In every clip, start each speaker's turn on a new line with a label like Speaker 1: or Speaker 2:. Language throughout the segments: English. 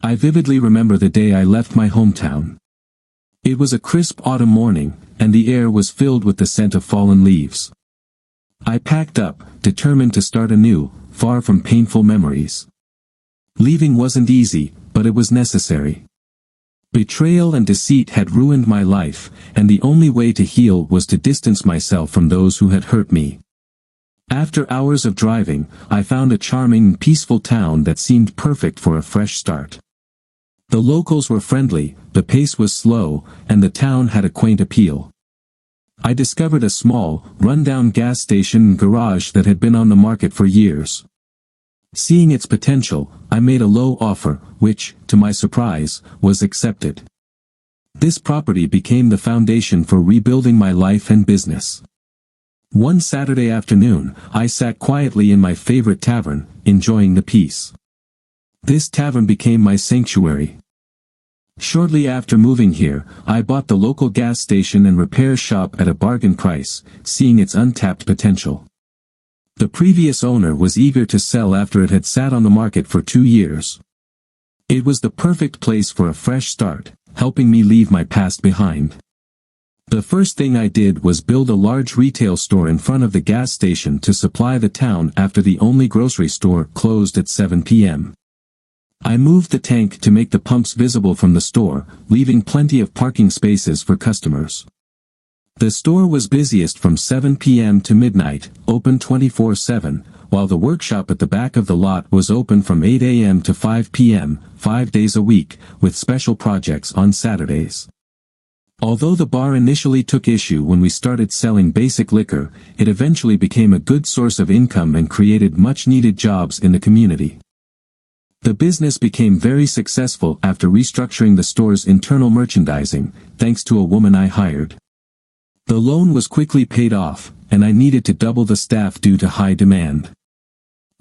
Speaker 1: I vividly remember the day I left my hometown. It was a crisp autumn morning, and the air was filled with the scent of fallen leaves. I packed up, determined to start anew, far from painful memories. Leaving wasn't easy, but it was necessary. Betrayal and deceit had ruined my life, and the only way to heal was to distance myself from those who had hurt me. After hours of driving, I found a charming and peaceful town that seemed perfect for a fresh start. The locals were friendly, the pace was slow, and the town had a quaint appeal. I discovered a small, run-down gas station and garage that had been on the market for years. Seeing its potential, I made a low offer, which, to my surprise, was accepted. This property became the foundation for rebuilding my life and business. One Saturday afternoon, I sat quietly in my favorite tavern, enjoying the peace. This tavern became my sanctuary. Shortly after moving here, I bought the local gas station and repair shop at a bargain price, seeing its untapped potential. The previous owner was eager to sell after it had sat on the market for 2 years. It was the perfect place for a fresh start, helping me leave my past behind. The first thing I did was build a large retail store in front of the gas station to supply the town after the only grocery store closed at 7 p.m. I moved the tank to make the pumps visible from the store, leaving plenty of parking spaces for customers. The store was busiest from 7 p.m. to midnight, open 24/7, while the workshop at the back of the lot was open from 8 a.m. to 5 p.m., 5 days a week, with special projects on Saturdays. Although the bar initially took issue when we started selling basic liquor, it eventually became a good source of income and created much-needed jobs in the community. The business became very successful after restructuring the store's internal merchandising, thanks to a woman I hired. The loan was quickly paid off, and I needed to double the staff due to high demand.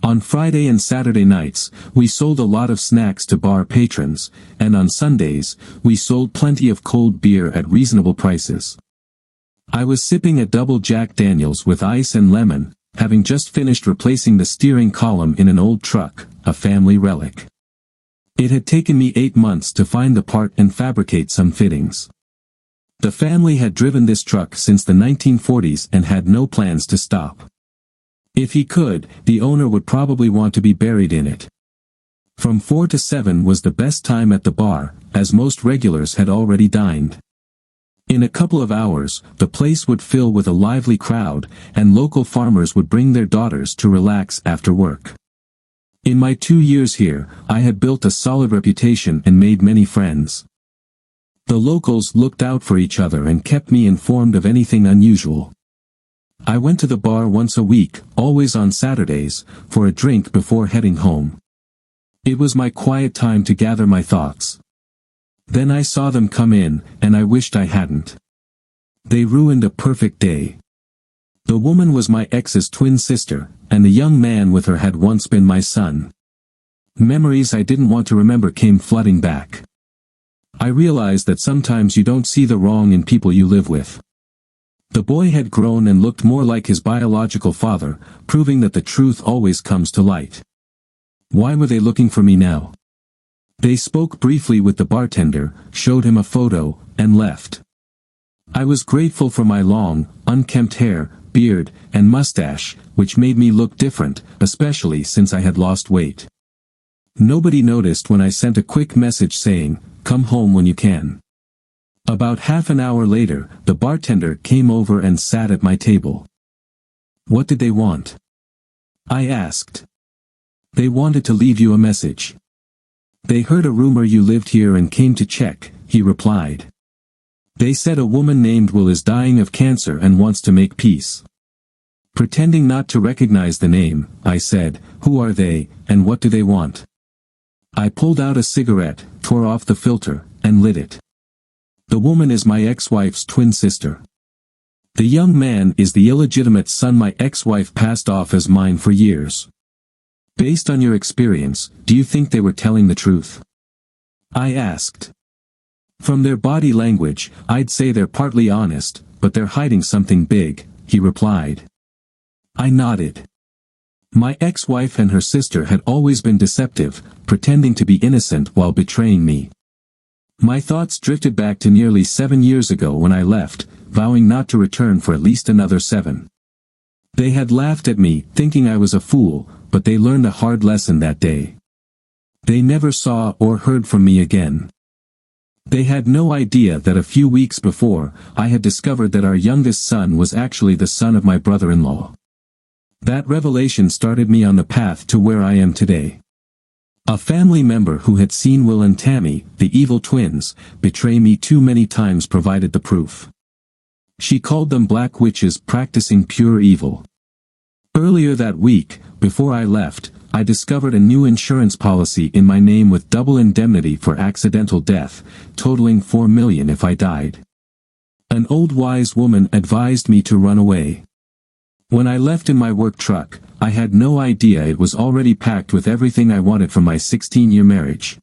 Speaker 1: On Friday and Saturday nights, we sold a lot of snacks to bar patrons, and on Sundays, we sold plenty of cold beer at reasonable prices. I was sipping a double Jack Daniels with ice and lemon, having just finished replacing the steering column in an old truck, a family relic. It had taken me 8 months to find the part and fabricate some fittings. The family had driven this truck since the 1940s and had no plans to stop. If he could, the owner would probably want to be buried in it. From 4 to 7 was the best time at the bar, as most regulars had already dined. In a couple of hours, the place would fill with a lively crowd, and local farmers would bring their daughters to relax after work. In my 2 years here, I had built a solid reputation and made many friends. The locals looked out for each other and kept me informed of anything unusual. I went to the bar once a week, always on Saturdays, for a drink before heading home. It was my quiet time to gather my thoughts. Then I saw them come in, and I wished I hadn't. They ruined a perfect day. The woman was my ex's twin sister, and the young man with her had once been my son. Memories I didn't want to remember came flooding back. I realized that sometimes you don't see the wrong in people you live with. The boy had grown and looked more like his biological father, proving that the truth always comes to light. Why were they looking for me now? They spoke briefly with the bartender, showed him a photo, and left. I was grateful for my long, unkempt hair, beard, and mustache, which made me look different, especially since I had lost weight. Nobody noticed when I sent a quick message saying, "Come home when you can." About half an hour later, the bartender came over and sat at my table. What did they want? I asked. They wanted to leave you a message. They heard a rumor you lived here and came to check, he replied. They said a woman named Will is dying of cancer and wants to make peace. Pretending not to recognize the name, I said, "Who are they, and what do they want?" I pulled out a cigarette, tore off the filter, and lit it. The woman is my ex-wife's twin sister. The young man is the illegitimate son my ex-wife passed off as mine for years. Based on your experience, do you think they were telling the truth? I asked. From their body language, I'd say they're partly honest, but they're hiding something big, he replied. I nodded. My ex-wife and her sister had always been deceptive, pretending to be innocent while betraying me. My thoughts drifted back to nearly 7 years ago when I left, vowing not to return for at least another 7. They had laughed at me, thinking I was a fool, but they learned a hard lesson that day. They never saw or heard from me again. They had no idea that a few weeks before, I had discovered that our youngest son was actually the son of my brother-in-law. That revelation started me on the path to where I am today. A family member who had seen Will and Tammy, the evil twins, betray me too many times provided the proof. She called them black witches practicing pure evil. Earlier that week, before I left, I discovered a new insurance policy in my name with double indemnity for accidental death, totaling $4 million if I died. An old wise woman advised me to run away. When I left in my work truck, I had no idea it was already packed with everything I wanted from my 16-year marriage.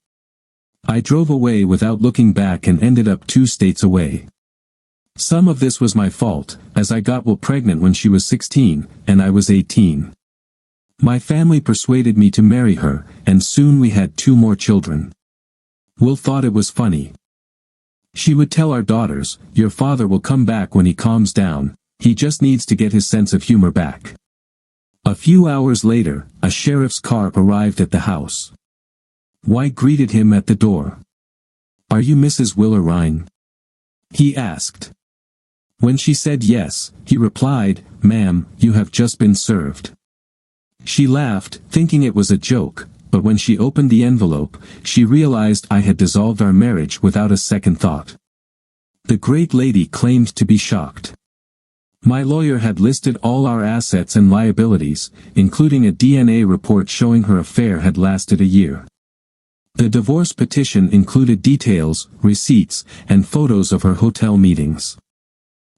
Speaker 1: I drove away without looking back and ended up 2 states away. Some of this was my fault, as I got Will pregnant when she was 16, and I was 18. My family persuaded me to marry her, and soon we had 2 more children. Will thought it was funny. She would tell our daughters, "Your father will come back when he calms down, he just needs to get his sense of humor back." A few hours later, a sheriff's car arrived at the house. White greeted him at the door. "Are you Mrs. Willa Ryan?" he asked. When she said yes, he replied, "Ma'am, you have just been served." She laughed, thinking it was a joke, but when she opened the envelope, she realized I had dissolved our marriage without a second thought. The great lady claimed to be shocked. My lawyer had listed all our assets and liabilities, including a DNA report showing her affair had lasted a year. The divorce petition included details, receipts, and photos of her hotel meetings.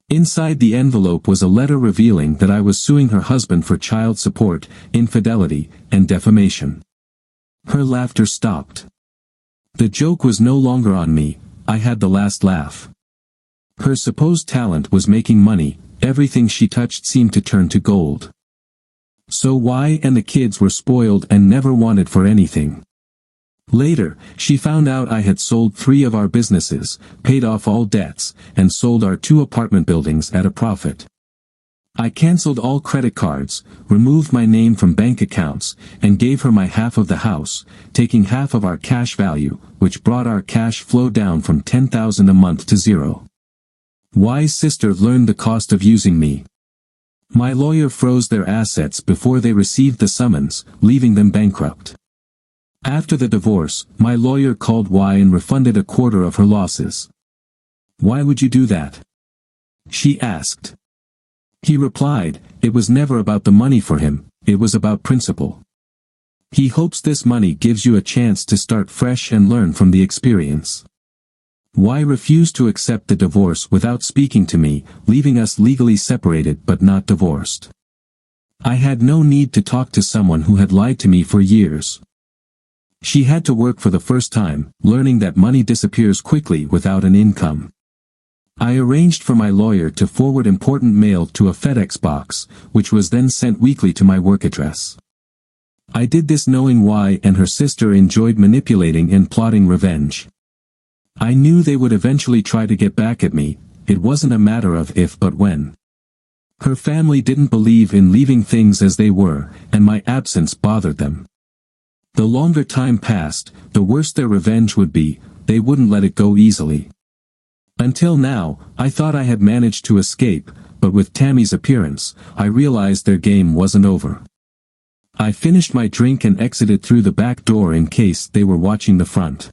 Speaker 1: Inside the envelope was a letter revealing that I was suing her husband for child support, infidelity, and defamation. Her laughter stopped. The joke was no longer on me, I had the last laugh. Her supposed talent was making money, everything she touched seemed to turn to gold. So why and the kids were spoiled and never wanted for anything. Later, she found out I had sold 3 of our businesses, paid off all debts, and sold our 2 apartment buildings at a profit. I canceled all credit cards, removed my name from bank accounts, and gave her my half of the house, taking half of our cash value, which brought our cash flow down from $10,000 a month to 0. Wise sister learned the cost of using me. My lawyer froze their assets before they received the summons, leaving them bankrupt. After the divorce, my lawyer called Y and refunded a quarter of her losses. "Why would you do that?" she asked. He replied, "It was never about the money for him, it was about principle. He hopes this money gives you a chance to start fresh and learn from the experience." Y refused to accept the divorce without speaking to me, leaving us legally separated but not divorced. I had no need to talk to someone who had lied to me for years. She had to work for the first time, learning that money disappears quickly without an income. I arranged for my lawyer to forward important mail to a FedEx box, which was then sent weekly to my work address. I did this knowing Y and her sister enjoyed manipulating and plotting revenge. I knew they would eventually try to get back at me, it wasn't a matter of if but when. Her family didn't believe in leaving things as they were, and my absence bothered them. The longer time passed, the worse their revenge would be, they wouldn't let it go easily. Until now, I thought I had managed to escape, but with Tammy's appearance, I realized their game wasn't over. I finished my drink and exited through the back door in case they were watching the front.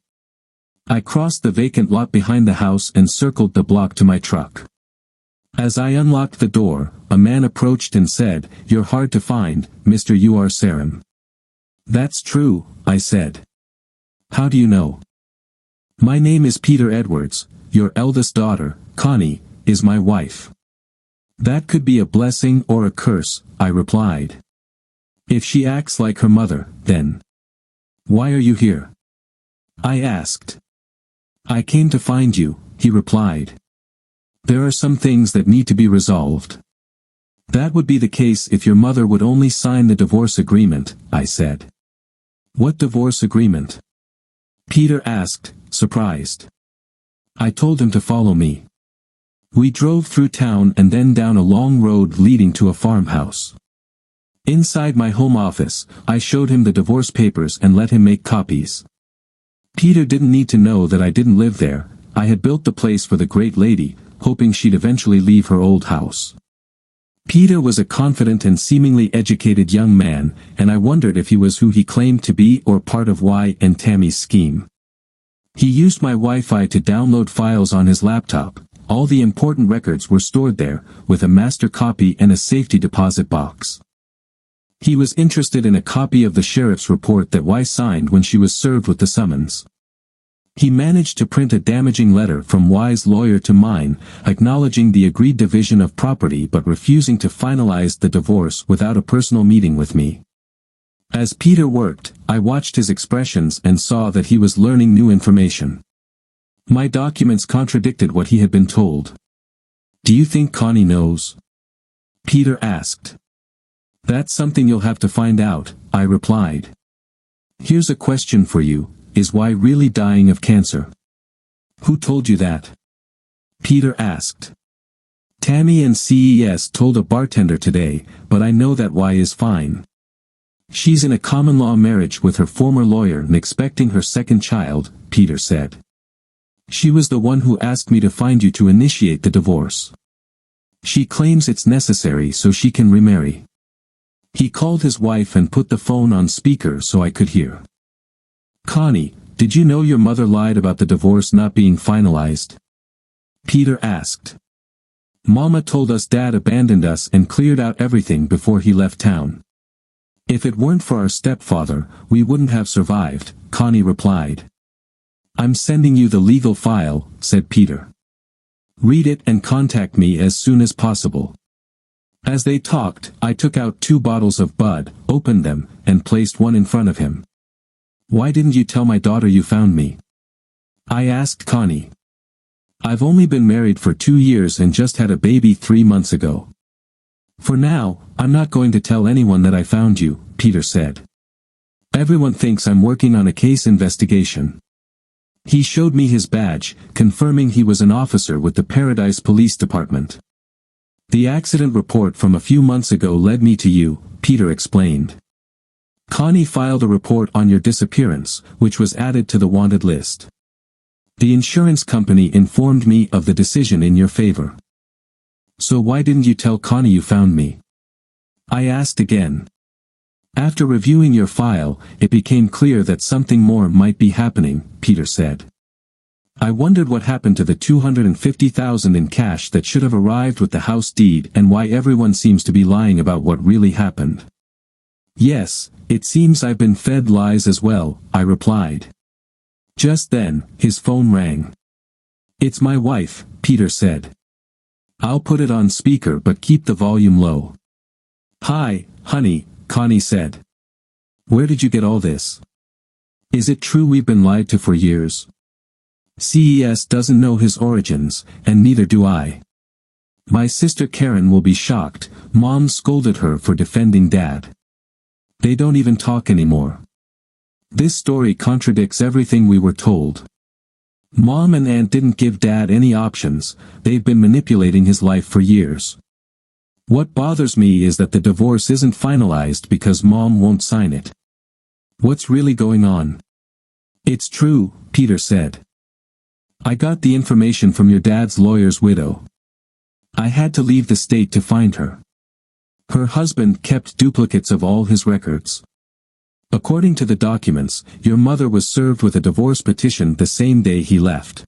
Speaker 1: I crossed the vacant lot behind the house and circled the block to my truck. As I unlocked the door, a man approached and said, "You're hard to find, Mr. U.R. Sarim." "That's true," I said. "How do you know?" "My name is Peter Edwards, your eldest daughter, Connie, is my wife." "That could be a blessing or a curse," I replied. "If she acts like her mother, then why are you here?" I asked. "I came to find you," he replied. "There are some things that need to be resolved." That would be the case if your mother would only sign the divorce agreement, I said. What divorce agreement? Peter asked, surprised. I told him to follow me. We drove through town and then down a long road leading to a farmhouse. Inside my home office, I showed him the divorce papers and let him make copies. Peter didn't need to know that I didn't live there. I had built the place for the great lady, hoping she'd eventually leave her old house. Peter was a confident and seemingly educated young man, and I wondered if he was who he claimed to be or part of Y and Tammy's scheme. He used my Wi-Fi to download files on his laptop. All the important records were stored there, with a master copy and a safety deposit box. He was interested in a copy of the sheriff's report that Y signed when she was served with the summons. He managed to print a damaging letter from Y's lawyer to mine, acknowledging the agreed division of property but refusing to finalize the divorce without a personal meeting with me. As Peter worked, I watched his expressions and saw that he was learning new information. My documents contradicted what he had been told. Do you think Connie knows? Peter asked. That's something you'll have to find out, I replied. Here's a question for you. Is Y really dying of cancer? Who told you that? Peter asked. Tammy and CES told a bartender today, but I know that Y is fine. She's in a common-law marriage with her former lawyer and expecting her second child, Peter said. She was the one who asked me to find you to initiate the divorce. She claims it's necessary so she can remarry. He called his wife and put the phone on speaker so I could hear. Connie, did you know your mother lied about the divorce not being finalized? Peter asked. Mama told us Dad abandoned us and cleared out everything before he left town. If it weren't for our stepfather, we wouldn't have survived, Connie replied. I'm sending you the legal file, said Peter. Read it and contact me as soon as possible. As they talked, I took out 2 bottles of Bud, opened them, and placed one in front of him. Why didn't you tell my daughter you found me? I asked Connie. I've only been married for 2 years and just had a baby 3 months ago. For now, I'm not going to tell anyone that I found you, Peter said. Everyone thinks I'm working on a case investigation. He showed me his badge, confirming he was an officer with the Paradise Police Department. The accident report from a few months ago led me to you, Peter explained. Connie filed a report on your disappearance, which was added to the wanted list. The insurance company informed me of the decision in your favor. So why didn't you tell Connie you found me? I asked again. After reviewing your file, it became clear that something more might be happening, Peter said. I wondered what happened to the $250,000 in cash that should have arrived with the house deed and why everyone seems to be lying about what really happened. Yes, it seems I've been fed lies as well, I replied. Just then, his phone rang. It's my wife, Peter said. I'll put it on speaker but keep the volume low. Hi, honey, Connie said. Where did you get all this? Is it true we've been lied to for years? CES doesn't know his origins, and neither do I. My sister Karen will be shocked. Mom scolded her for defending Dad. They don't even talk anymore. This story contradicts everything we were told. Mom and Aunt didn't give Dad any options. They've been manipulating his life for years. What bothers me is that the divorce isn't finalized because Mom won't sign it. What's really going on? It's true, Peter said. I got the information from your dad's lawyer's widow. I had to leave the state to find her. Her husband kept duplicates of all his records. According to the documents, your mother was served with a divorce petition the same day he left.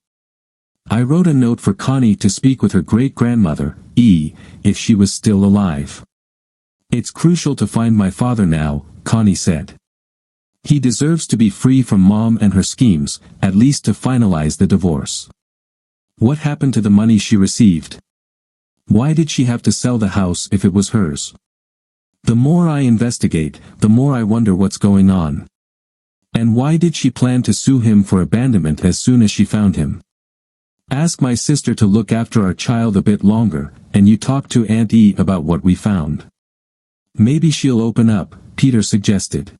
Speaker 1: I wrote a note for Connie to speak with her great-grandmother, if she was still alive. It's crucial to find my father now, Connie said. He deserves to be free from Mom and her schemes, at least to finalize the divorce. What happened to the money she received? Why did she have to sell the house if it was hers? The more I investigate, the more I wonder what's going on. And why did she plan to sue him for abandonment as soon as she found him? Ask my sister to look after our child a bit longer, and you talk to Aunt E about what we found. Maybe she'll open up, Peter suggested.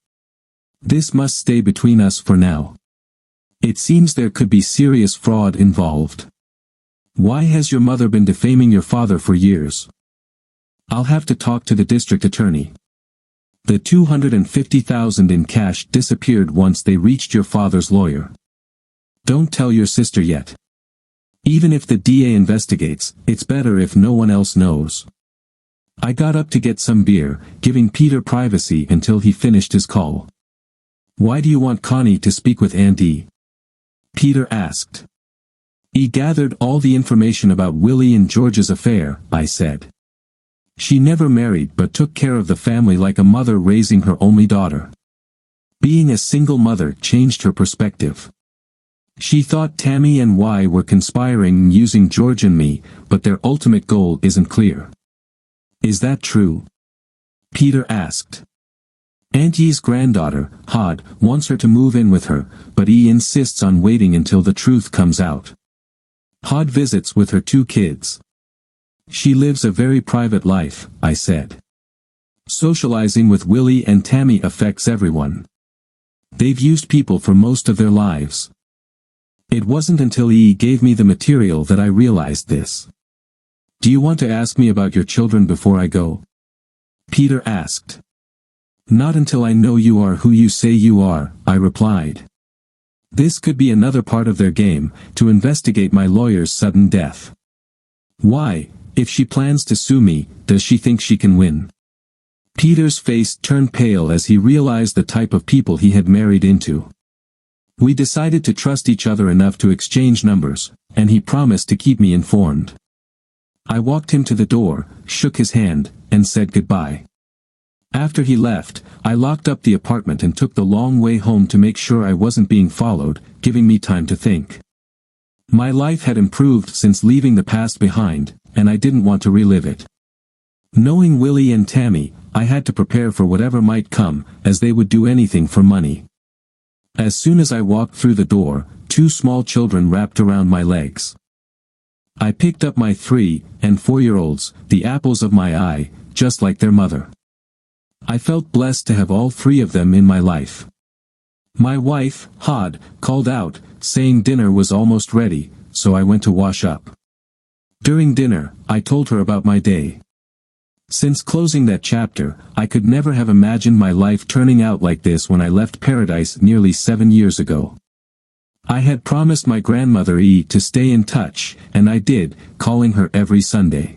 Speaker 1: This must stay between us for now. It seems there could be serious fraud involved. Why has your mother been defaming your father for years? I'll have to talk to the district attorney. The $250,000 in cash disappeared once they reached your father's lawyer. Don't tell your sister yet. Even if the DA investigates, it's better if no one else knows. I got up to get some beer, giving Peter privacy until he finished his call. Why do you want Connie to speak with Aunt E? Peter asked. He gathered all the information about Willie and George's affair, I said. She never married but took care of the family like a mother raising her only daughter. Being a single mother changed her perspective. She thought Tammy and Y were conspiring and using George and me, but their ultimate goal isn't clear. Is that true? Peter asked. Aunt E's granddaughter, Hod, wants her to move in with her, but E insists on waiting until the truth comes out. Hod visits with her 2 kids. She lives a very private life, I said. Socializing with Willie and Tammy affects everyone. They've used people for most of their lives. It wasn't until E gave me the material that I realized this. Do you want to ask me about your children before I go? Peter asked. Not until I know you are who you say you are, I replied. This could be another part of their game, to investigate my lawyer's sudden death. Why, if she plans to sue me, does she think she can win? Peter's face turned pale as he realized the type of people he had married into. We decided to trust each other enough to exchange numbers, and he promised to keep me informed. I walked him to the door, shook his hand, and said goodbye. After he left, I locked up the apartment and took the long way home to make sure I wasn't being followed, giving me time to think. My life had improved since leaving the past behind, and I didn't want to relive it. Knowing Willie and Tammy, I had to prepare for whatever might come, as they would do anything for money. As soon as I walked through the door, 2 small children wrapped around my legs. I picked up my 3- and 4-year-olds, the apples of my eye, just like their mother. I felt blessed to have all 3 of them in my life. My wife, Hod, called out, saying dinner was almost ready, so I went to wash up. During dinner, I told her about my day. Since closing that chapter, I could never have imagined my life turning out like this when I left paradise nearly 7 years ago. I had promised my grandmother E to stay in touch, and I did, calling her every Sunday.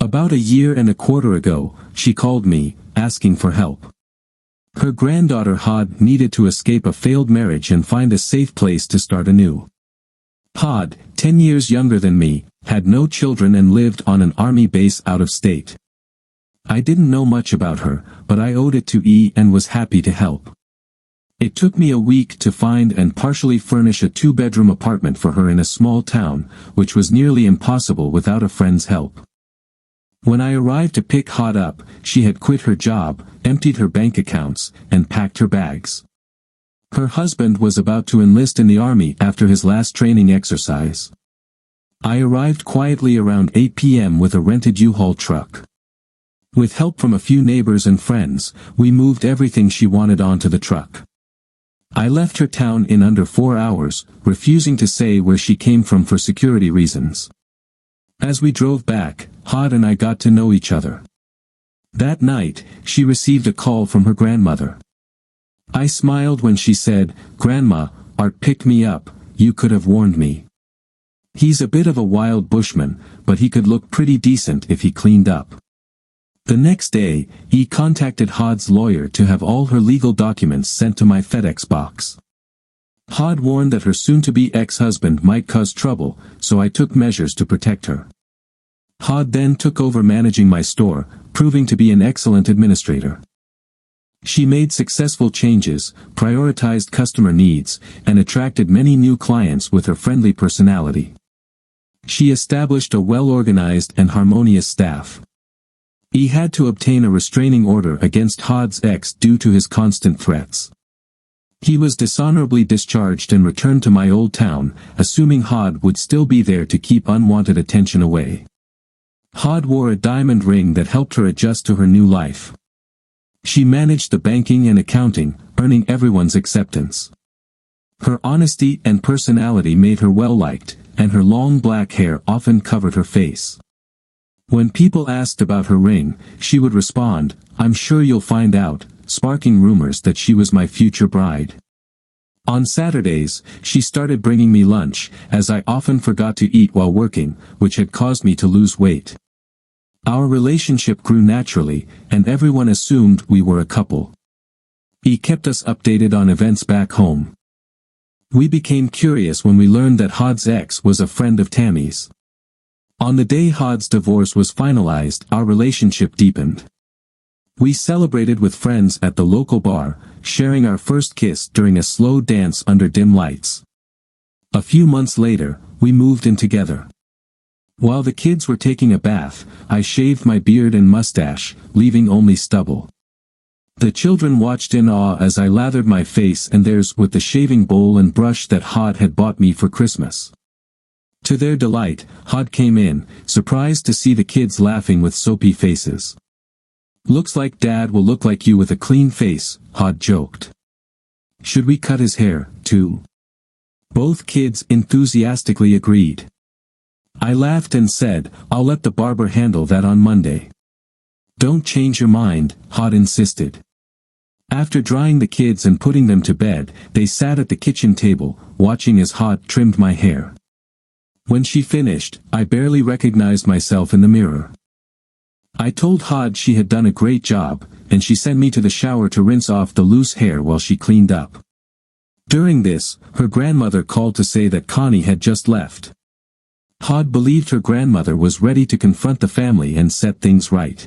Speaker 1: About 1.25 years ago, she called me, asking for help. Her granddaughter Hod needed to escape a failed marriage and find a safe place to start anew. Hod, 10 years younger than me, had no children and lived on an army base out of state. I didn't know much about her, but I owed it to E and was happy to help. It took me a week to find and partially furnish a 2-bedroom apartment for her in a small town, which was nearly impossible without a friend's help. When I arrived to pick Hod up, she had quit her job, emptied her bank accounts, and packed her bags. Her husband was about to enlist in the army after his last training exercise. I arrived quietly around 8 p.m. with a rented U-Haul truck. With help from a few neighbors and friends, we moved everything she wanted onto the truck. I left her town in under 4 hours, refusing to say where she came from for security reasons. As we drove back, Hod and I got to know each other. That night, she received a call from her grandmother. I smiled when she said, "Grandma, Art picked me up, you could have warned me. He's a bit of a wild bushman, but he could look pretty decent if he cleaned up." The next day, he contacted Hod's lawyer to have all her legal documents sent to my FedEx box. Hod warned that her soon-to-be ex-husband might cause trouble, so I took measures to protect her. Hod then took over managing my store, proving to be an excellent administrator. She made successful changes, prioritized customer needs, and attracted many new clients with her friendly personality. She established a well-organized and harmonious staff. He had to obtain a restraining order against Hod's ex due to his constant threats. He was dishonorably discharged and returned to my old town, assuming Hod would still be there to keep unwanted attention away. Hod wore a diamond ring that helped her adjust to her new life. She managed the banking and accounting, earning everyone's acceptance. Her honesty and personality made her well-liked, and her long black hair often covered her face. When people asked about her ring, she would respond, "I'm sure you'll find out," sparking rumors that she was my future bride. On Saturdays, she started bringing me lunch, as I often forgot to eat while working, which had caused me to lose weight. Our relationship grew naturally, and everyone assumed we were a couple. He kept us updated on events back home. We became curious when we learned that Hod's ex was a friend of Tammy's. On the day Hod's divorce was finalized, our relationship deepened. We celebrated with friends at the local bar, sharing our first kiss during a slow dance under dim lights. A few months later, we moved in together. While the kids were taking a bath, I shaved my beard and mustache, leaving only stubble. The children watched in awe as I lathered my face and theirs with the shaving bowl and brush that Hod had bought me for Christmas. To their delight, Hod came in, surprised to see the kids laughing with soapy faces. "Looks like Dad will look like you with a clean face," Hod joked. "Should we cut his hair, too?" Both kids enthusiastically agreed. I laughed and said, "I'll let the barber handle that on Monday." "Don't change your mind," Hod insisted. After drying the kids and putting them to bed, they sat at the kitchen table, watching as Hod trimmed my hair. When she finished, I barely recognized myself in the mirror. I told Hod she had done a great job, and she sent me to the shower to rinse off the loose hair while she cleaned up. During this, her grandmother called to say that Connie had just left. Hod believed her grandmother was ready to confront the family and set things right.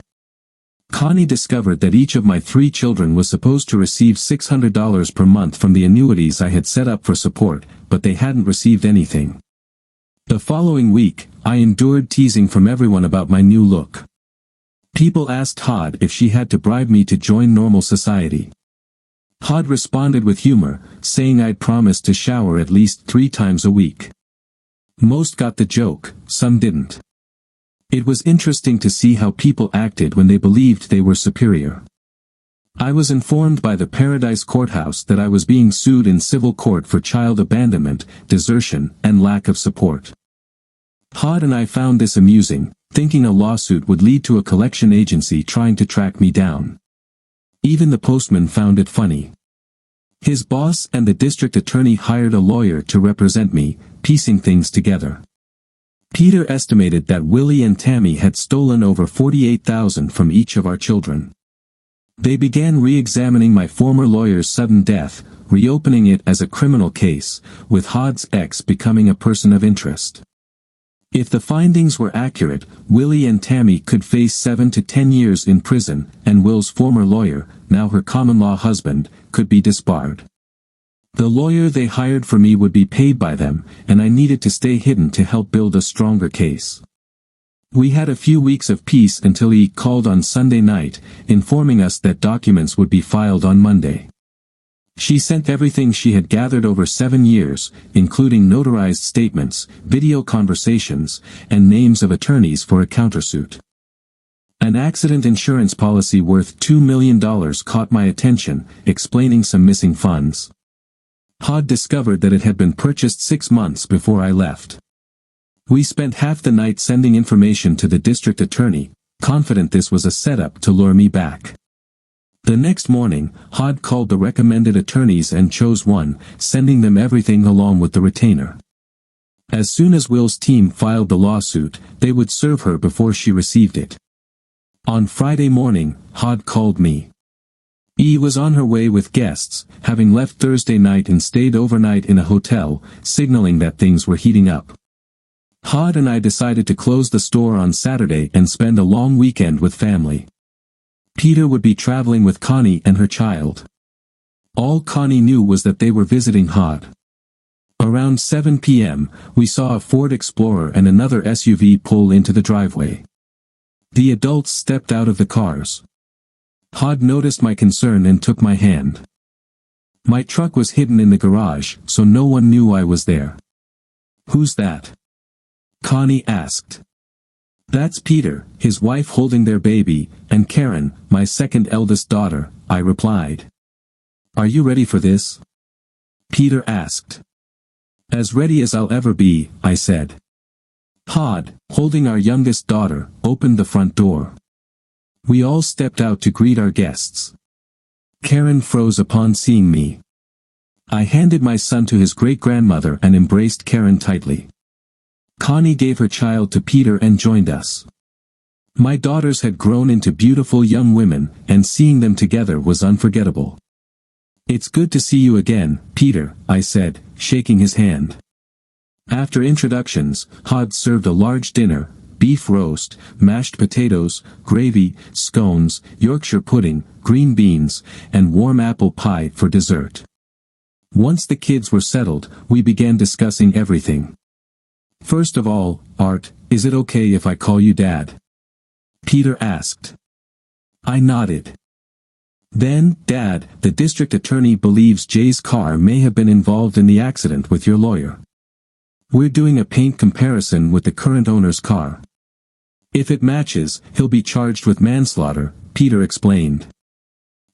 Speaker 1: Connie discovered that each of my 3 children was supposed to receive $600 per month from the annuities I had set up for support, but they hadn't received anything. The following week, I endured teasing from everyone about my new look. People asked Hod if she had to bribe me to join normal society. Hod responded with humor, saying I'd promised to shower at least 3 times a week. Most got the joke, some didn't. It was interesting to see how people acted when they believed they were superior. I was informed by the Paradise Courthouse that I was being sued in civil court for child abandonment, desertion, and lack of support. Hod and I found this amusing, thinking a lawsuit would lead to a collection agency trying to track me down. Even the postman found it funny. His boss and the district attorney hired a lawyer to represent me, piecing things together. Peter estimated that Willie and Tammy had stolen over $48,000 from each of our children. They began re-examining my former lawyer's sudden death, reopening it as a criminal case, with Hod's ex becoming a person of interest. If the findings were accurate, Willie and Tammy could face 7 to 10 years in prison, and Will's former lawyer, now her common-law husband, could be disbarred. The lawyer they hired for me would be paid by them, and I needed to stay hidden to help build a stronger case. We had a few weeks of peace until he called on Sunday night, informing us that documents would be filed on Monday. She sent everything she had gathered over 7 years, including notarized statements, video conversations, and names of attorneys for a countersuit. An accident insurance policy worth $2 million caught my attention, explaining some missing funds. Hod discovered that it had been purchased 6 months before I left. We spent half the night sending information to the district attorney, confident this was a setup to lure me back. The next morning, Hod called the recommended attorneys and chose one, sending them everything along with the retainer. As soon as Will's team filed the lawsuit, they would serve her before she received it. On Friday morning, Hod called me. E was on her way with guests, having left Thursday night and stayed overnight in a hotel, signaling that things were heating up. Hod and I decided to close the store on Saturday and spend a long weekend with family. Peter would be traveling with Connie and her child. All Connie knew was that they were visiting Hod. Around 7 p.m., we saw a Ford Explorer and another SUV pull into the driveway. The adults stepped out of the cars. Hod noticed my concern and took my hand. My truck was hidden in the garage, so no one knew I was there. Who's that? Connie asked. That's Peter, his wife holding their baby, and Karen, my second eldest daughter, I replied. Are you ready for this? Peter asked. As ready as I'll ever be, I said. Todd, holding our youngest daughter, opened the front door. We all stepped out to greet our guests. Karen froze upon seeing me. I handed my son to his great-grandmother and embraced Karen tightly. Connie gave her child to Peter and joined us. My daughters had grown into beautiful young women, and seeing them together was unforgettable. It's good to see you again, Peter, I said, shaking his hand. After introductions, Todd served a large dinner: beef roast, mashed potatoes, gravy, scones, Yorkshire pudding, green beans, and warm apple pie for dessert. Once the kids were settled, we began discussing everything. First of all, Art, is it okay if I call you Dad? Peter asked. I nodded. Then, Dad, the district attorney believes Jay's car may have been involved in the accident with your lawyer. We're doing a paint comparison with the current owner's car. If it matches, he'll be charged with manslaughter, Peter explained.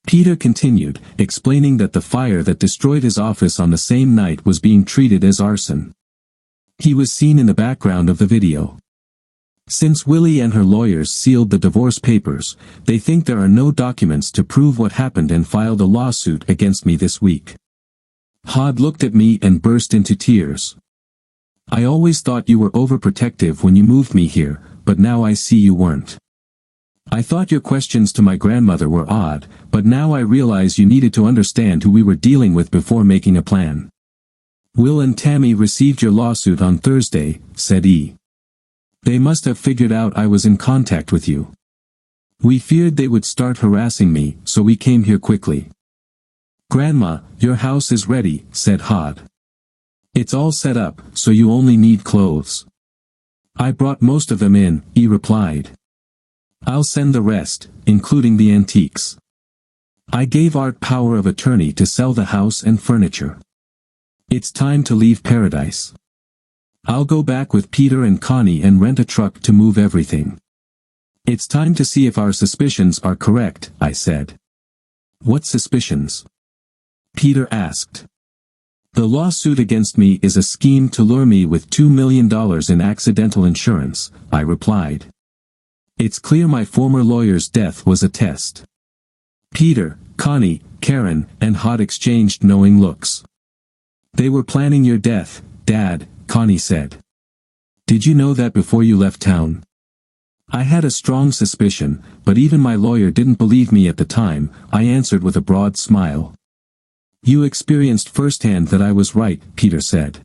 Speaker 1: Peter continued, explaining that the fire that destroyed his office on the same night was being treated as arson. He was seen in the background of the video. Since Willie and her lawyers sealed the divorce papers, they think there are no documents to prove what happened and filed a lawsuit against me this week. Todd looked at me and burst into tears. I always thought you were overprotective when you moved me here, but now I see you weren't. I thought your questions to my grandmother were odd, but now I realize you needed to understand who we were dealing with before making a plan. Will and Tammy received your lawsuit on Thursday, said E. They must have figured out I was in contact with you. We feared they would start harassing me, so we came here quickly. Grandma, your house is ready, said Todd. It's all set up, so you only need clothes. I brought most of them in, he replied. I'll send the rest, including the antiques. I gave Art power of attorney to sell the house and furniture. It's time to leave paradise. I'll go back with Peter and Connie and rent a truck to move everything. It's time to see if our suspicions are correct, I said. What suspicions? Peter asked. The lawsuit against me is a scheme to lure me with $2 million in accidental insurance, I replied. It's clear my former lawyer's death was a test. Peter, Connie, Karen, and Todd exchanged knowing looks. They were planning your death, Dad, Connie said. Did you know that before you left town? I had a strong suspicion, but even my lawyer didn't believe me at the time, I answered with a broad smile. You experienced firsthand that I was right, Peter said.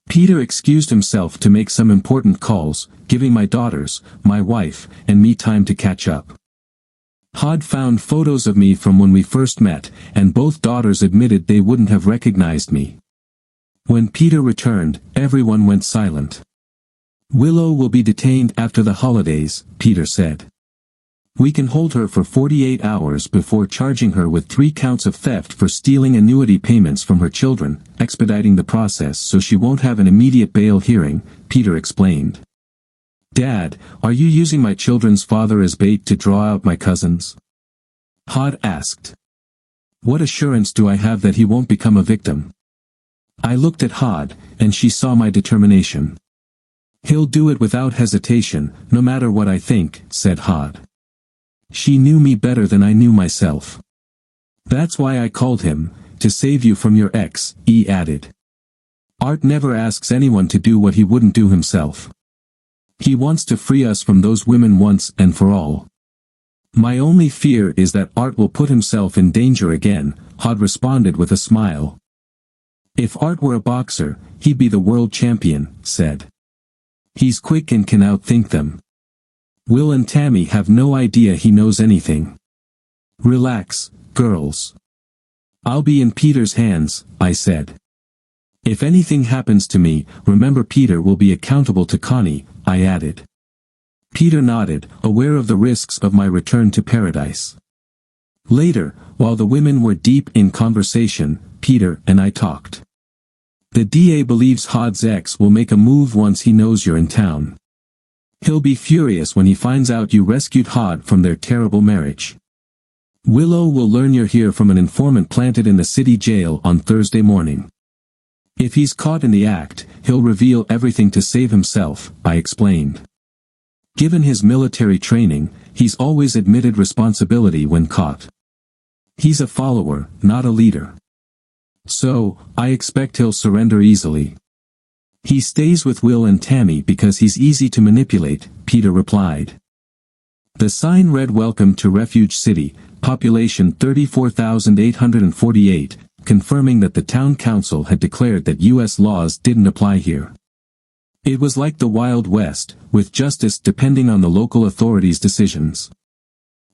Speaker 1: Peter excused himself to make some important calls, giving my daughters, my wife, and me time to catch up. Todd found photos of me from when we first met, and both daughters admitted they wouldn't have recognized me. When Peter returned, everyone went silent. Willow will be detained after the holidays, Peter said. We can hold her for 48 hours before charging her with 3 counts of theft for stealing annuity payments from her children, expediting the process so she won't have an immediate bail hearing, Peter explained. Dad, are you using my children's father as bait to draw out my cousins? Todd asked. What assurance do I have that he won't become a victim? I looked at Todd, and she saw my determination. He'll do it without hesitation, no matter what I think, said Todd. She knew me better than I knew myself. That's why I called him, to save you from your ex, he added. Art never asks anyone to do what he wouldn't do himself. He wants to free us from those women once and for all. My only fear is that Art will put himself in danger again, Todd responded with a smile. If Art were a boxer, he'd be the world champion, said. He's quick and can outthink them. Will and Tammy have no idea he knows anything. Relax, girls. I'll be in Peter's hands, I said. If anything happens to me, remember Peter will be accountable to Connie, I added. Peter nodded, aware of the risks of my return to paradise. Later, while the women were deep in conversation, Peter and I talked. The DA believes Hod's ex will make a move once he knows you're in town. He'll be furious when he finds out you rescued Hod from their terrible marriage. Willow will learn you're here from an informant planted in the city jail on Thursday morning. If he's caught in the act, he'll reveal everything to save himself, I explained. Given his military training, he's always admitted responsibility when caught. He's a follower, not a leader. So, I expect he'll surrender easily. He stays with Will and Tammy because he's easy to manipulate, Peter replied. The sign read "Welcome to Refuge City, population 34,848, confirming that the town council had declared that U.S. laws didn't apply here. It was like the Wild West, with justice depending on the local authorities' decisions.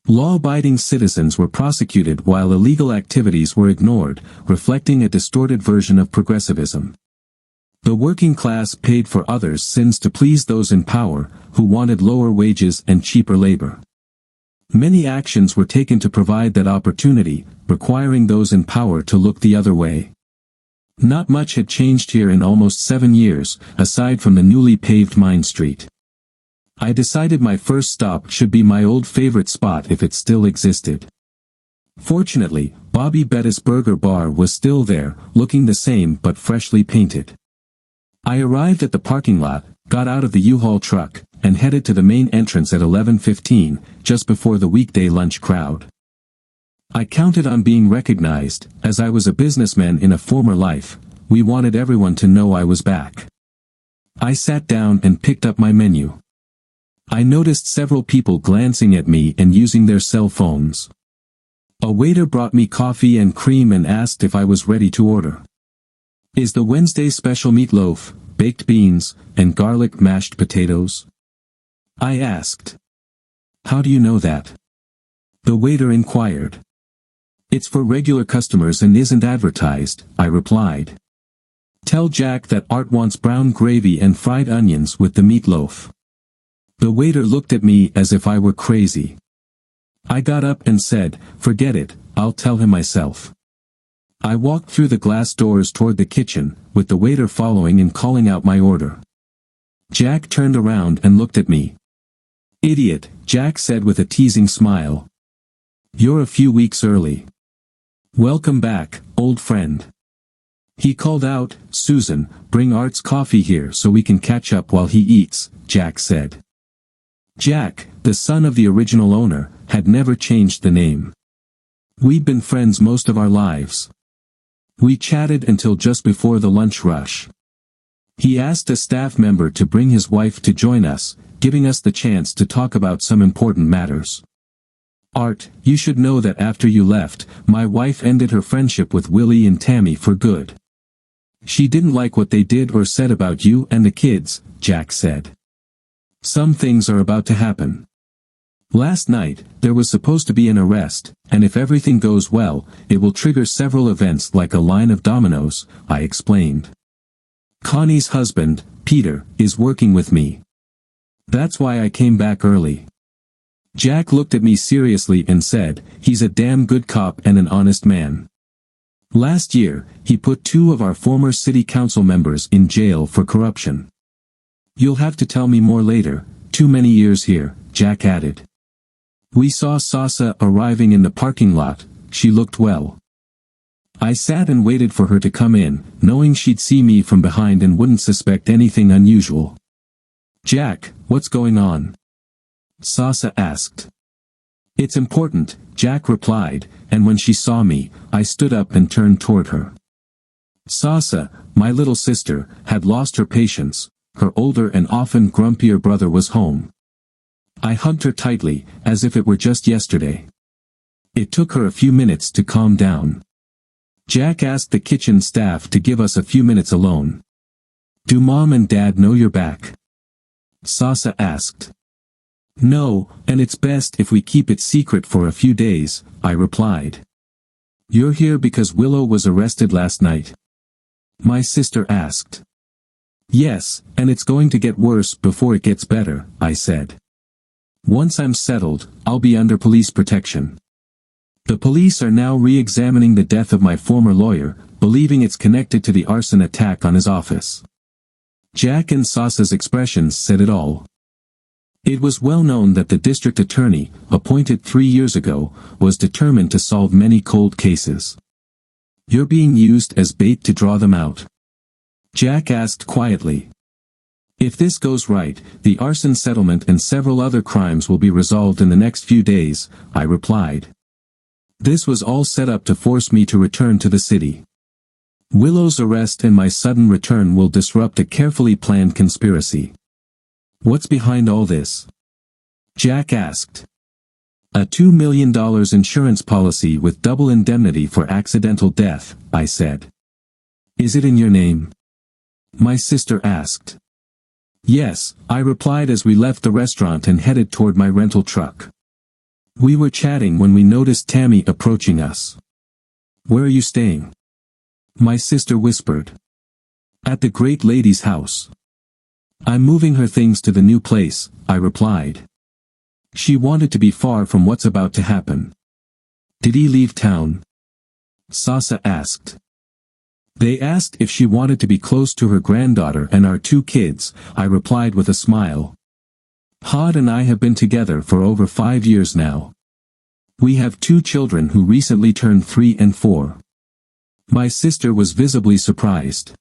Speaker 1: Law-abiding citizens were prosecuted while illegal activities were ignored, reflecting a distorted version of progressivism. The working class paid for others' sins to please those in power, who wanted lower wages and cheaper labor. Many actions were taken to provide that opportunity, requiring those in power to look the other way. Not much had changed here in almost 7 years, aside from the newly paved Mine Street. I decided my first stop should be my old favorite spot if it still existed. Fortunately, Bobby Bettis Burger Bar was still there, looking the same but freshly painted. I arrived at the parking lot, got out of the U-Haul truck, and headed to the main entrance at 11:15, just before the weekday lunch crowd. I counted on being recognized, as I was a businessman in a former life. We wanted everyone to know I was back. I sat down and picked up my menu. I noticed several people glancing at me and using their cell phones. A waiter brought me coffee and cream and asked if I was ready to order. Is the Wednesday special meatloaf, baked beans, and garlic mashed potatoes? I asked. How do you know that? The waiter inquired. It's for regular customers and isn't advertised, I replied. Tell Jack that Art wants brown gravy and fried onions with the meatloaf. The waiter looked at me as if I were crazy. I got up and said, forget it, I'll tell him myself. I walked through the glass doors toward the kitchen, with the waiter following and calling out my order. Jack turned around and looked at me. Idiot, Jack said with a teasing smile. You're a few weeks early. Welcome back, old friend. He called out, Susan, bring Art's coffee here so we can catch up while he eats, Jack said. Jack, the son of the original owner, had never changed the name. We'd been friends most of our lives. We chatted until just before the lunch rush. He asked a staff member to bring his wife to join us, giving us the chance to talk about some important matters. Art, you should know that after you left, my wife ended her friendship with Willie and Tammy for good. She didn't like what they did or said about you and the kids, Jack said. Some things are about to happen. Last night, there was supposed to be an arrest, and if everything goes well, it will trigger several events like a line of dominoes, I explained. Connie's husband, Peter, is working with me. That's why I came back early. Jack looked at me seriously and said, he's a damn good cop and an honest man. Last year, he put 2 of our former city council members in jail for corruption. You'll have to tell me more later, too many years here, Jack added. We saw Sasa arriving in the parking lot, she looked well. I sat and waited for her to come in, knowing she'd see me from behind and wouldn't suspect anything unusual. Jack, what's going on? Sasa asked. It's important, Jack replied, and when she saw me, I stood up and turned toward her. Sasa, my little sister, had lost her patience. Her older and often grumpier brother was home. I hugged her tightly, as if it were just yesterday. It took her a few minutes to calm down. Jack asked the kitchen staff to give us a few minutes alone. Do Mom and Dad know you're back? Sasa asked. No, and it's best if we keep it secret for a few days, I replied. You're here because Willow was arrested last night? My sister asked. Yes, and it's going to get worse before it gets better, I said. Once I'm settled, I'll be under police protection. The police are now re-examining the death of my former lawyer, believing it's connected to the arson attack on his office. Jack and Sasa's expressions said it all. It was well known that the district attorney, appointed 3 years ago, was determined to solve many cold cases. "You're being used as bait to draw them out?" Jack asked quietly. "If this goes right, the arson settlement and several other crimes will be resolved in the next few days," I replied. "This was all set up to force me to return to the city. Willow's arrest and my sudden return will disrupt a carefully planned conspiracy." "What's behind all this?" Jack asked. "A $2 million insurance policy with double indemnity for accidental death," I said. "Is it in your name?" my sister asked. "Yes," I replied as we left the restaurant and headed toward my rental truck. We were chatting when we noticed Tammy approaching us. "Where are you staying?" my sister whispered. "At the great lady's house." "I'm moving her things to the new place," I replied. She wanted to be far from what's about to happen. "Did he leave town?" Sasa asked. "They asked if she wanted to be close to her granddaughter and our 2 kids, I replied with a smile. "Hod and I have been together for over 5 years now. We have 2 children who recently turned 3 and 4. My sister was visibly surprised.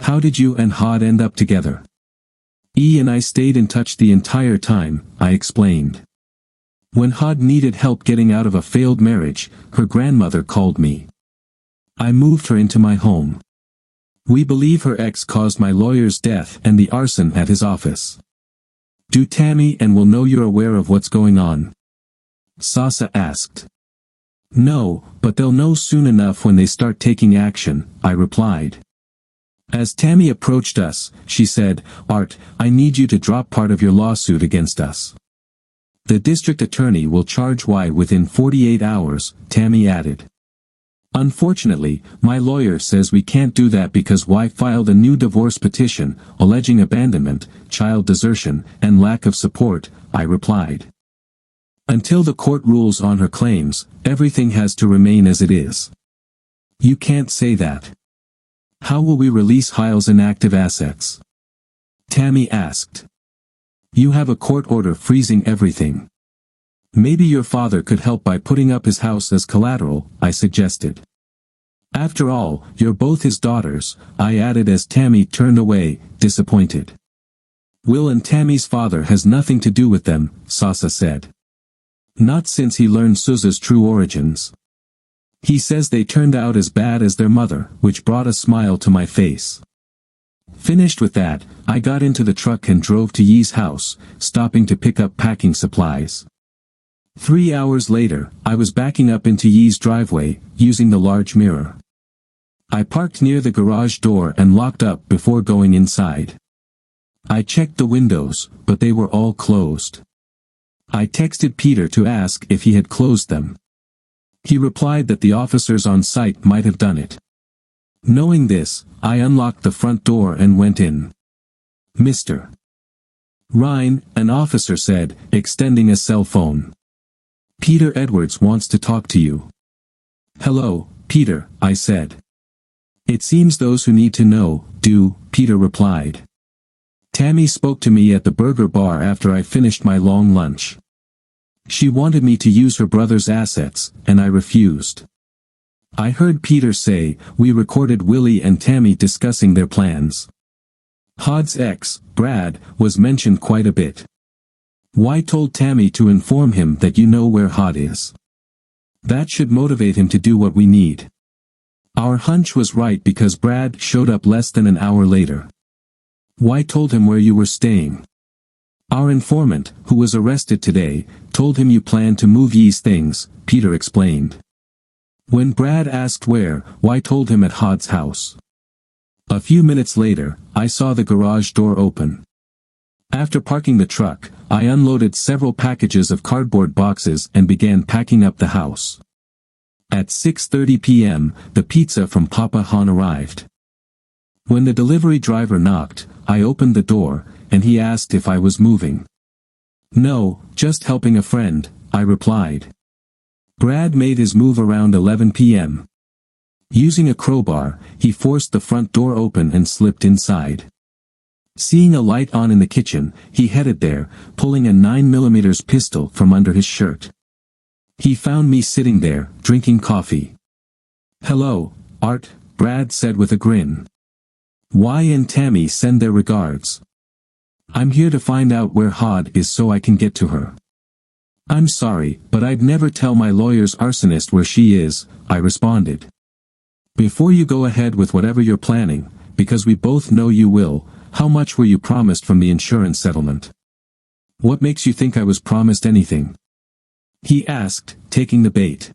Speaker 1: "How did you and Hod end up together?" And I stayed in touch the entire time," I explained. "When Hod needed help getting out of a failed marriage, her grandmother called me. I moved her into my home. We believe her ex caused my lawyer's death and the arson at his office. Do Tammy and Will know you're aware of what's going on?" Sasa asked. "No, but they'll know soon enough when they start taking action," I replied. As Tammy approached us, she said, "Art, I need you to drop part of your lawsuit against us. The district attorney will charge Y within 48 hours, Tammy added. "Unfortunately, my lawyer says we can't do that because Y filed a new divorce petition, alleging abandonment, child desertion, and lack of support," I replied. "Until the court rules on her claims, everything has to remain as it is." "You can't say that. How will we release Hyle's inactive assets?" Tammy asked. "You have a court order freezing everything. Maybe your father could help by putting up his house as collateral," I suggested. "After all, you're both his daughters," I added as Tammy turned away, disappointed. "Will and Tammy's father has nothing to do with them," Sasa said. "Not since he learned Suza's true origins. He says they turned out as bad as their mother," which brought a smile to my face. Finished with that, I got into the truck and drove to Yi's house, stopping to pick up packing supplies. 3 hours later, I was backing up into Yi's driveway, using the large mirror. I parked near the garage door and locked up before going inside. I checked the windows, but they were all closed. I texted Peter to ask if he had closed them. He replied that the officers on site might have done it. Knowing this, I unlocked the front door and went in. "Mr. Ryan," an officer said, extending a cell phone. "Peter Edwards wants to talk to you." "Hello, Peter," I said. "It seems those who need to know, do," Peter replied. "Tammy spoke to me at the burger bar after I finished my long lunch. She wanted me to use her brother's assets, and I refused. I heard Peter say, we recorded Willie and Tammy discussing their plans. Hod's ex, Brad, was mentioned quite a bit. Y told Tammy to inform him that you know where Hod is. That should motivate him to do what we need. Our hunch was right because Brad showed up less than an hour later. Y told him where you were staying. Our informant, who was arrested today, told him you planned to move Yi's things," Peter explained. When Brad asked where, Y told him at Hod's house. A few minutes later, I saw the garage door open. After parking the truck, I unloaded several packages of cardboard boxes and began packing up the house. At 6:30 p.m., the pizza from Papa Han arrived. When the delivery driver knocked, I opened the door, and he asked if I was moving. "No, just helping a friend," I replied. Brad made his move around 11 p.m. Using a crowbar, he forced the front door open and slipped inside. Seeing a light on in the kitchen, he headed there, pulling a 9mm pistol from under his shirt. He found me sitting there, drinking coffee. "Hello, Art," Brad said with a grin. "Why and Tammy send their regards. I'm here to find out where Hod is so I can get to her." "I'm sorry, but I'd never tell my lawyer's arsonist where she is," I responded. "Before you go ahead with whatever you're planning, because we both know you will, how much were you promised from the insurance settlement?" "What makes you think I was promised anything?" he asked, taking the bait.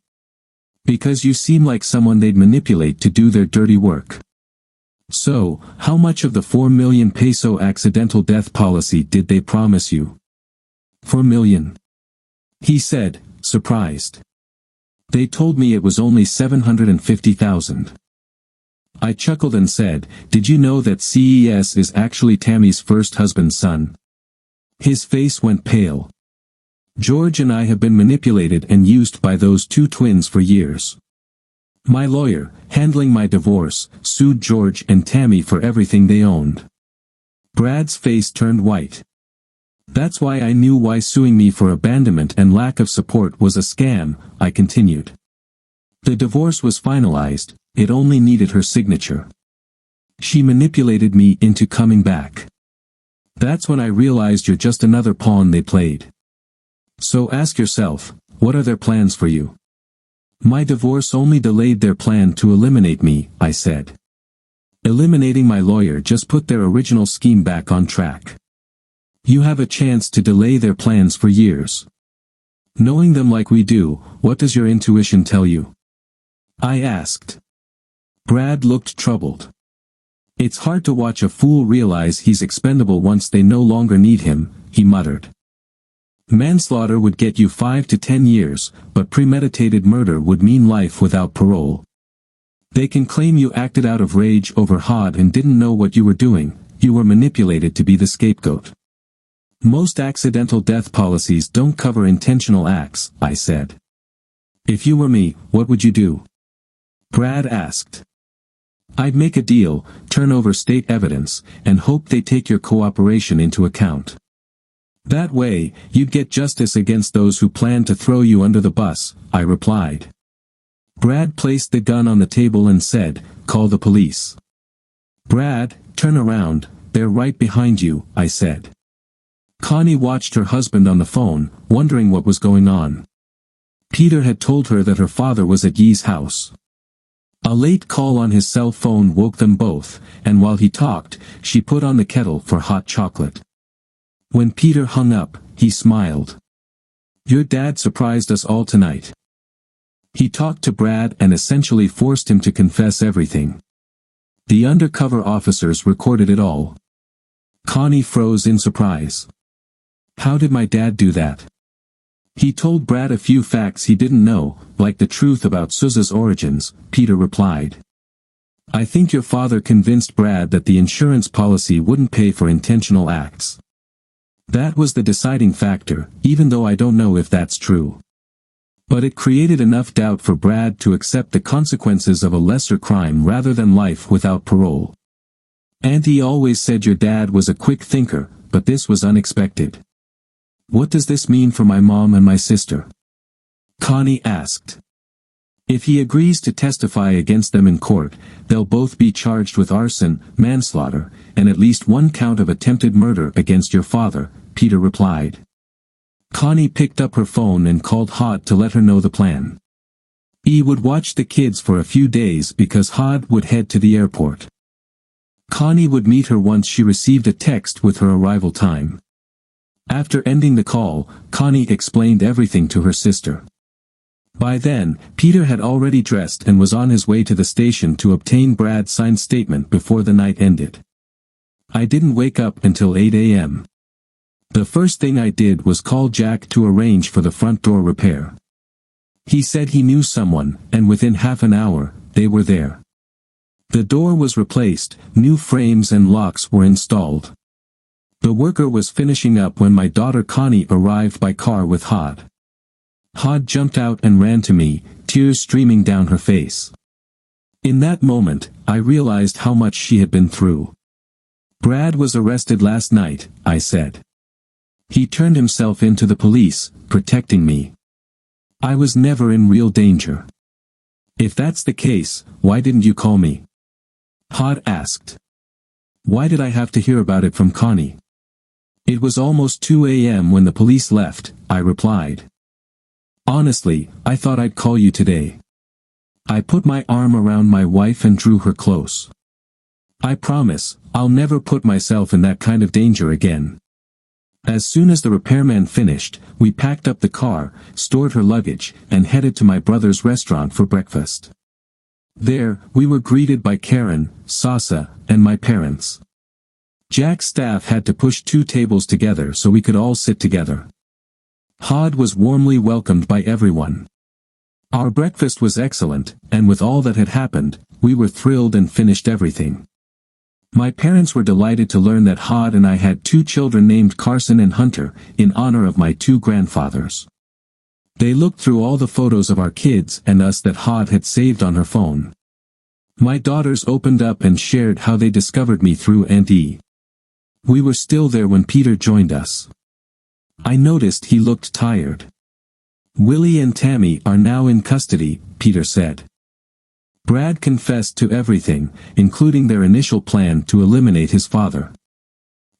Speaker 1: "Because you seem like someone they'd manipulate to do their dirty work." "So, how much of the 4 million peso accidental death policy did they promise you?" "4 million. He said, surprised. "They told me it was only 750,000. I chuckled and said, "Did you know that CES is actually Tammy's first husband's son?" His face went pale. "George and I have been manipulated and used by those two twins for years. My lawyer, handling my divorce, sued George and Tammy for everything they owned." Brad's face turned white. "That's why I knew why suing me for abandonment and lack of support was a scam," I continued. "The divorce was finalized, it only needed her signature. She manipulated me into coming back. That's when I realized you're just another pawn they played. So ask yourself, what are their plans for you?" "My divorce only delayed their plan to eliminate me," I said. "Eliminating my lawyer just put their original scheme back on track. You have a chance to delay their plans for years. Knowing them like we do, what does your intuition tell you?" I asked. Brad looked troubled. "It's hard to watch a fool realize he's expendable once they no longer need him," he muttered. "Manslaughter would get you 5 to 10 years, but premeditated murder would mean life without parole. They can claim you acted out of rage over Hod and didn't know what you were doing, you were manipulated to be the scapegoat. Most accidental death policies don't cover intentional acts," I said. "If you were me, what would you do?" Brad asked. "I'd make a deal, turn over state evidence, and hope they take your cooperation into account. That way, you'd get justice against those who plan to throw you under the bus," I replied. Brad placed the gun on the table and said, "Call the police." "Brad, turn around, they're right behind you," I said. Connie watched her husband on the phone, wondering what was going on. Peter had told her that her father was at Yi's house. A late call on his cell phone woke them both, and while he talked, she put on the kettle for hot chocolate. When Peter hung up, he smiled. "Your dad surprised us all tonight." He talked to Brad and essentially forced him to confess everything. The undercover officers recorded it all. Connie froze in surprise. "How did my dad do that?" "He told Brad a few facts he didn't know, like the truth about Sousa's origins," Peter replied. "I think your father convinced Brad that the insurance policy wouldn't pay for intentional acts. That was the deciding factor, even though I don't know if that's true. But it created enough doubt for Brad to accept the consequences of a lesser crime rather than life without parole. Auntie always said your dad was a quick thinker, but this was unexpected." "What does this mean for my mom and my sister?" Connie asked. "If he agrees to testify against them in court, they'll both be charged with arson, manslaughter, and at least one count of attempted murder against your father," Peter replied. Connie picked up her phone and called Hod to let her know the plan. He would watch the kids for a few days because Hod would head to the airport. Connie would meet her once she received a text with her arrival time. After ending the call, Connie explained everything to her sister. By then, Peter had already dressed and was on his way to the station to obtain Brad's signed statement before the night ended. I didn't wake up until 8 a.m. The first thing I did was call Jack to arrange for the front door repair. He said he knew someone, and within half an hour, they were there. The door was replaced, new frames and locks were installed. The worker was finishing up when my daughter Connie arrived by car with Hod. Hod jumped out and ran to me, tears streaming down her face. In that moment, I realized how much she had been through. Brad was arrested last night, I said. He turned himself in to the police, protecting me. I was never in real danger. If that's the case, why didn't you call me? Hod asked. Why did I have to hear about it from Connie? It was almost 2 a.m. when the police left, I replied. Honestly, I thought I'd call you today. I put my arm around my wife and drew her close. I promise, I'll never put myself in that kind of danger again. As soon as the repairman finished, we packed up the car, stored her luggage, and headed to my brother's restaurant for breakfast. There, we were greeted by Karen, Sasa, and my parents. Jack's staff had to push 2 tables together so we could all sit together. Hod was warmly welcomed by everyone. Our breakfast was excellent, and with all that had happened, we were thrilled and finished everything. My parents were delighted to learn that Hod and I had 2 children named Carson and Hunter, in honor of my 2 grandfathers. They looked through all the photos of our kids and us that Hod had saved on her phone. My daughters opened up and shared how they discovered me through Aunt E. We were still there when Peter joined us. I noticed he looked tired. Willie and Tammy are now in custody, Peter said. Brad confessed to everything, including their initial plan to eliminate his father.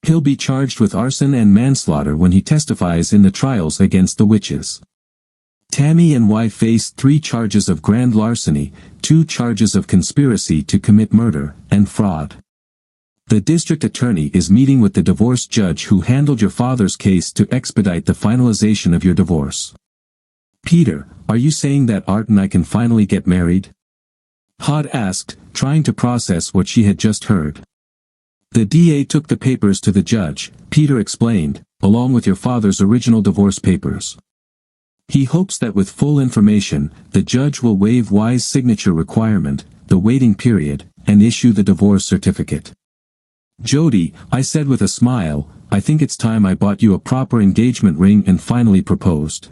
Speaker 1: He'll be charged with arson and manslaughter when he testifies in the trials against the witches. Tammy and Y faced 3 charges of grand larceny, 2 charges of conspiracy to commit murder, and fraud. The district attorney is meeting with the divorce judge who handled your father's case to expedite the finalization of your divorce. Peter, are you saying that Art and I can finally get married? Hod asked, trying to process what she had just heard. The DA took the papers to the judge, Peter explained, along with your father's original divorce papers. He hopes that with full information, the judge will waive Y's signature requirement, the waiting period, and issue the divorce certificate. Jody, I said with a smile, I think it's time I bought you a proper engagement ring and finally proposed.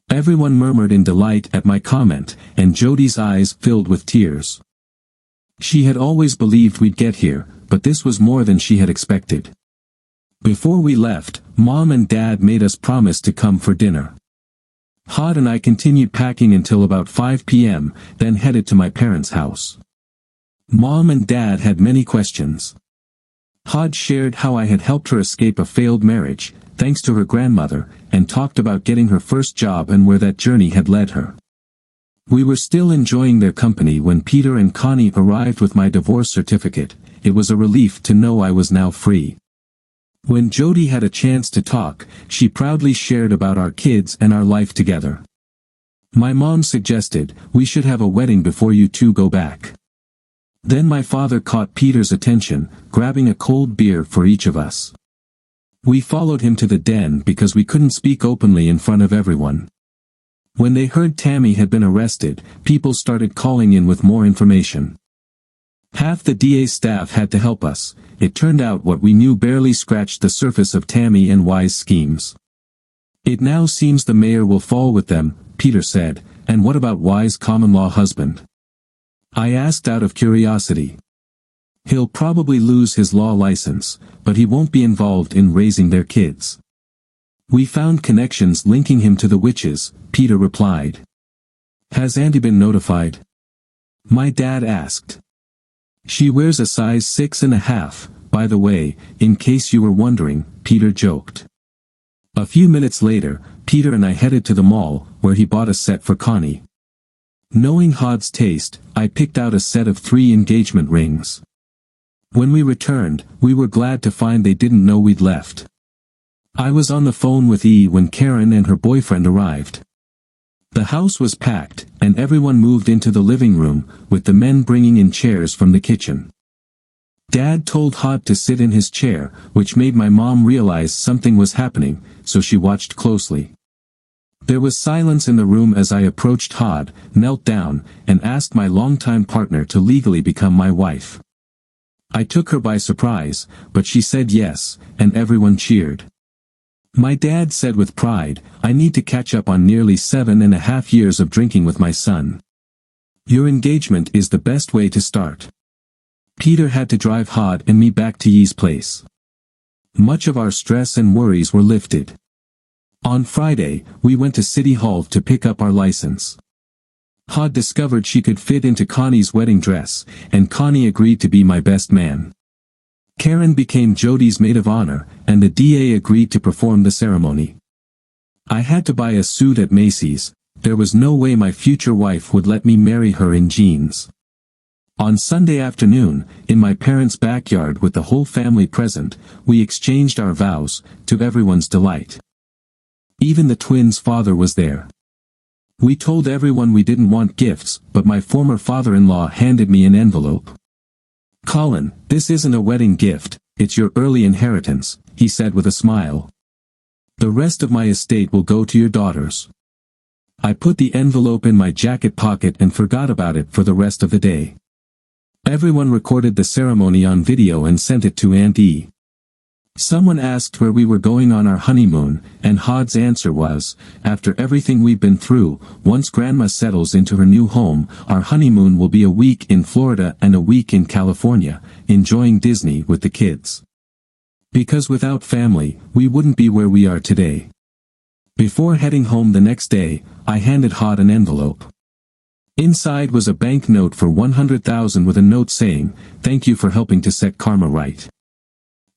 Speaker 1: Everyone murmured in delight at my comment, and Jody's eyes filled with tears. She had always believed we'd get here, but this was more than she had expected. Before we left, Mom and Dad made us promise to come for dinner. Hod and I continued packing until about 5 p.m., then headed to my parents' house. Mom and Dad had many questions. Hod shared how I had helped her escape a failed marriage, thanks to her grandmother, and talked about getting her first job and where that journey had led her. We were still enjoying their company when Peter and Connie arrived with my divorce certificate. It was a relief to know I was now free. When Jody had a chance to talk, she proudly shared about our kids and our life together. My mom suggested, we should have a wedding before you 2 go back. Then my father caught Peter's attention, grabbing a cold beer for each of us. We followed him to the den because we couldn't speak openly in front of everyone. When they heard Tammy had been arrested, people started calling in with more information. Half the DA's staff had to help us. It turned out what we knew barely scratched the surface of Tammy and Y's schemes. It now seems the mayor will fall with them, Peter said, and what about Y's common-law husband? I asked out of curiosity. He'll probably lose his law license, but he won't be involved in raising their kids. We found connections linking him to the witches, Peter replied. Has Andy been notified? My dad asked. She wears a size 6.5, by the way, in case you were wondering, Peter joked. A few minutes later, Peter and I headed to the mall, where he bought a set for Connie. Knowing Hod's taste, I picked out a set of 3 engagement rings. When we returned, we were glad to find they didn't know we'd left. I was on the phone with E when Karen and her boyfriend arrived. The house was packed, and everyone moved into the living room, with the men bringing in chairs from the kitchen. Dad told Hod to sit in his chair, which made my mom realize something was happening, so she watched closely. There was silence in the room as I approached Hod, knelt down, and asked my longtime partner to legally become my wife. I took her by surprise, but she said yes, and everyone cheered. My dad said with pride, I need to catch up on nearly 7.5 years of drinking with my son. Your engagement is the best way to start. Peter had to drive Hod and me back to Ye's place. Much of our stress and worries were lifted. On Friday, we went to City Hall to pick up our license. Hod discovered she could fit into Connie's wedding dress, and Connie agreed to be my best man. Karen became Jody's maid of honor, and the DA agreed to perform the ceremony. I had to buy a suit at Macy's. There was no way my future wife would let me marry her in jeans. On Sunday afternoon, in my parents' backyard with the whole family present, we exchanged our vows, to everyone's delight. Even the twins' father was there. We told everyone we didn't want gifts, but my former father-in-law handed me an envelope. Colin, this isn't a wedding gift, it's your early inheritance, he said with a smile. The rest of my estate will go to your daughters. I put the envelope in my jacket pocket and forgot about it for the rest of the day. Everyone recorded the ceremony on video and sent it to Aunt E. Someone asked where we were going on our honeymoon, and Hod's answer was, after everything we've been through, once Grandma settles into her new home, our honeymoon will be a week in Florida and a week in California, enjoying Disney with the kids. Because without family, we wouldn't be where we are today. Before heading home the next day, I handed Hod an envelope. Inside was a bank note for $100,000 with a note saying, "Thank you for helping to set karma right.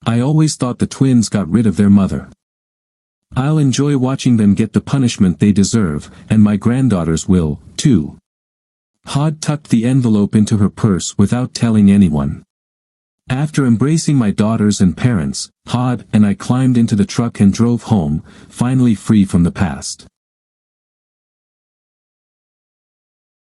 Speaker 1: I always thought the twins got rid of their mother. I'll enjoy watching them get the punishment they deserve, and my granddaughters will, too." Hod tucked the envelope into her purse without telling anyone. After embracing my daughters and parents, Hod and I climbed into the truck and drove home, finally free from the past.